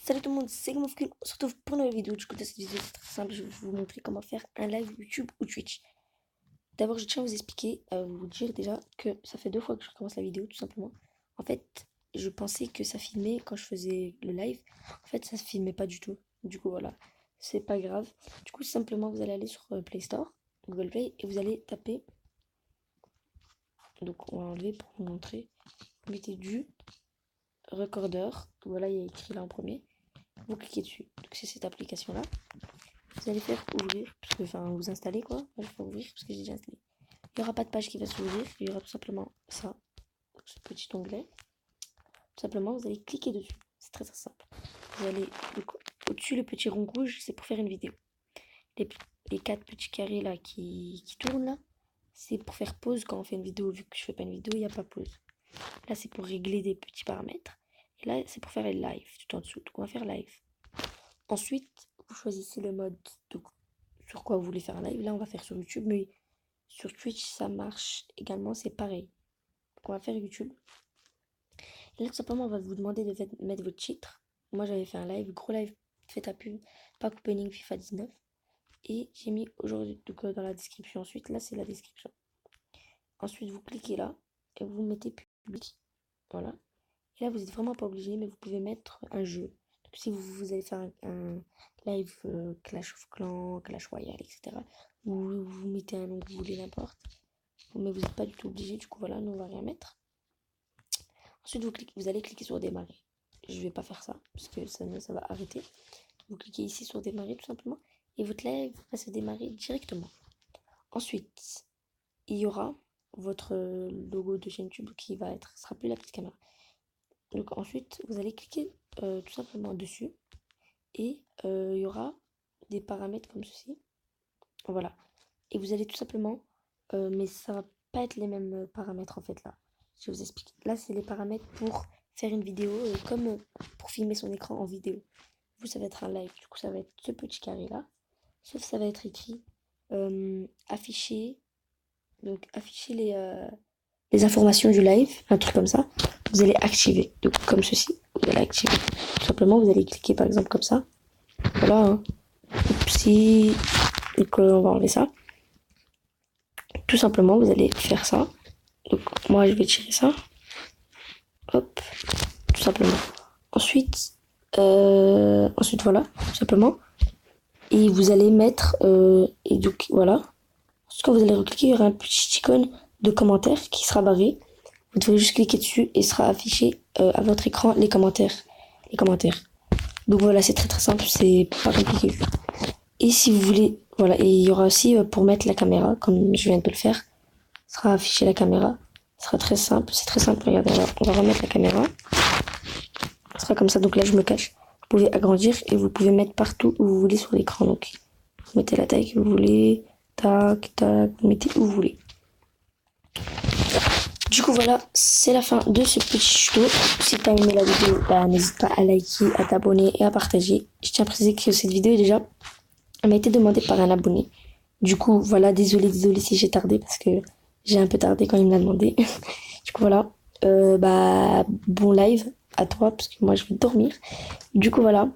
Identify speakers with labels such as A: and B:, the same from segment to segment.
A: Salut tout le monde, c'est Gamoufkin. On se retrouve pour une nouvelle vidéo. Du coup, dans cette vidéo, c'est très simple. Je vais vous montrer comment faire un live YouTube ou Twitch. D'abord, je tiens à vous expliquer, à vous dire déjà que ça fait 2 fois que je recommence la vidéo, tout simplement. En fait, je pensais que ça filmait quand je faisais le live. En fait, ça se filmait pas du tout. Du coup, voilà, c'est pas grave. Du coup, simplement, vous allez aller sur Play Store, Google Play, et vous allez taper. Donc, on va enlever pour vous montrer. Vous mettez du recorder. Voilà, il y a écrit là en premier. Vous cliquez dessus. Donc, c'est cette application-là. Vous allez faire ouvrir, parce que, enfin, vous installez quoi. Moi, je vais faire ouvrir parce que j'ai déjà installé. Il n'y aura pas de page qui va s'ouvrir, il y aura tout simplement ça, ce petit onglet. Tout simplement, vous allez cliquer dessus. C'est très très simple. Vous allez au-dessus, le petit rond rouge, c'est pour faire une vidéo. Les 4 petits carrés là qui tournent là, c'est pour faire pause quand on fait une vidéo. Vu que je fais pas une vidéo, il n'y a pas pause. Là, c'est pour régler des petits paramètres. Et là, c'est pour faire les live tout en dessous. Donc, on va faire live. Ensuite, vous choisissez le mode sur quoi vous voulez faire un live. Là, on va faire sur YouTube, mais sur Twitch, ça marche également, c'est pareil. Donc, on va faire YouTube. Et là, tout simplement, on va vous demander de mettre votre titre. Moi, j'avais fait un live, gros live, fait à pub, pack opening FIFA 19. Et j'ai mis aujourd'hui, donc dans la description. Ensuite, là, c'est la description. Ensuite, vous cliquez là et vous mettez public. Voilà. Et là, vous n'êtes vraiment pas obligé, mais vous pouvez mettre un jeu. Donc, si vous allez faire un live Clash of Clans, Clash Royale, etc., vous mettez un nom que vous voulez, n'importe. Mais vous n'êtes pas du tout obligé. Du coup, voilà, nous, on va rien mettre. Ensuite, vous allez cliquer sur démarrer. Je ne vais pas faire ça, parce que ça va arrêter. Vous cliquez ici sur démarrer, tout simplement. Et votre live va se démarrer directement. Ensuite, il y aura votre logo de chaîne YouTube qui va être, ce sera plus la petite caméra. Donc ensuite, vous allez cliquer tout simplement dessus. Et il y aura des paramètres comme ceci. Voilà. Et vous allez tout simplement, mais ça va pas être les mêmes paramètres en fait là. Je vous explique. Là, c'est les paramètres pour faire une vidéo, comme pour filmer son écran en vidéo. Vous, ça va être un live. Du coup, ça va être ce petit carré là. Sauf ça va être écrit afficher. Donc, afficher les informations du live, un truc comme ça. Vous allez activer. Donc, comme ceci, vous allez activer. Tout simplement, vous allez cliquer par exemple comme ça. Voilà. Hein. Si. Donc, on va enlever ça. Tout simplement, vous allez faire ça. Donc, moi, je vais tirer ça. Hop. Tout simplement. Ensuite, voilà, tout simplement. Et vous allez mettre, et donc, voilà. Ensuite, quand vous allez recliquer, il y aura un petit icône de commentaire qui sera barré. Vous devrez juste cliquer dessus et sera affiché à votre écran les commentaires. Donc voilà, c'est très très simple, c'est pas compliqué. Et si vous voulez, voilà, et il y aura aussi pour mettre la caméra, comme je viens de le faire, sera affiché la caméra. Ce sera très simple, c'est très simple. Regardez, on va remettre la caméra. Ce sera comme ça, donc là je me cache. Vous pouvez agrandir et vous pouvez mettre partout où vous voulez sur l'écran. Donc vous mettez la taille que vous voulez, tac, tac, vous mettez où vous voulez. Du coup voilà, c'est la fin de ce petit tuto. Si tu as aimé la vidéo, bah, n'hésite pas à liker, à t'abonner et à partager. Je tiens à préciser que cette vidéo elle m'a été demandée par un abonné. Du coup voilà, désolé si j'ai tardé parce que j'ai un peu tardé quand il me l'a demandé. Du coup voilà, bah bon live à toi parce que moi je vais dormir. Du coup voilà,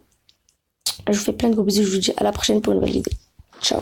A: je vous fais plein de gros bisous, je vous dis à la prochaine pour une nouvelle vidéo. Ciao.